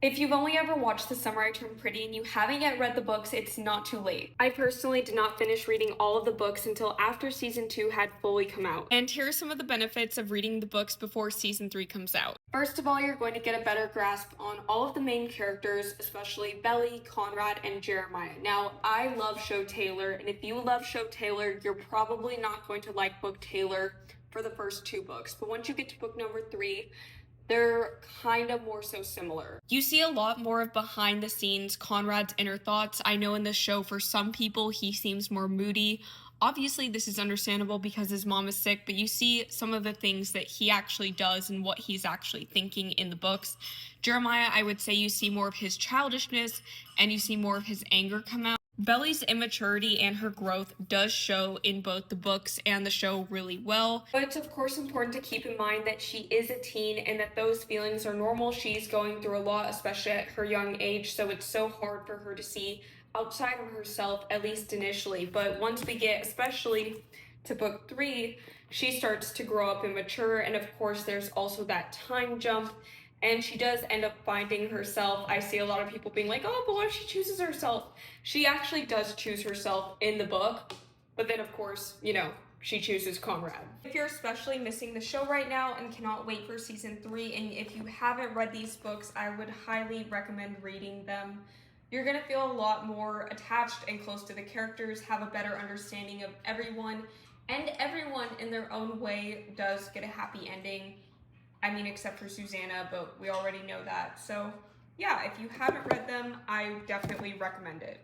If you've only ever watched The Summer I Turned Pretty and you haven't yet read the books, it's not too late. I personally did not finish reading all of the books until after season 2 had fully come out. And here are some of the benefits of reading the books before season 3 comes out. First of all, you're going to get a better grasp on all of the main characters, especially Belly, Conrad, and Jeremiah. Now, I love Show Taylor, and if you love Show Taylor, you're probably not going to like Book Taylor for the first 2 books. But once you get to book number 3, they're kind of more so similar. You see a lot more of behind the scenes Conrad's inner thoughts. I know in this show, for some people, he seems more moody. Obviously, this is understandable because his mom is sick, but you see some of the things that he actually does and what he's actually thinking in the books. Jeremiah, I would say you see more of his childishness and you see more of his anger come out. Belly's immaturity and her growth does show in both the books and the show really well. But it's of course important to keep in mind that she is a teen and that those feelings are normal. She's going through a lot, especially at her young age, so it's so hard for her to see outside of herself, at least initially. But once we get, especially to book 3, she starts to grow up and mature, and of course there's also that time jump, and she does end up finding herself. I see a lot of people being like, oh, but what if she chooses herself? She actually does choose herself in the book, but then of course, she chooses Conrad. If you're especially missing the show right now and cannot wait for season 3, and if you haven't read these books, I would highly recommend reading them. You're gonna feel a lot more attached and close to the characters, have a better understanding of everyone, and everyone in their own way does get a happy ending. I mean, except for Susanna, but we already know that. So yeah, if you haven't read them, I definitely recommend it.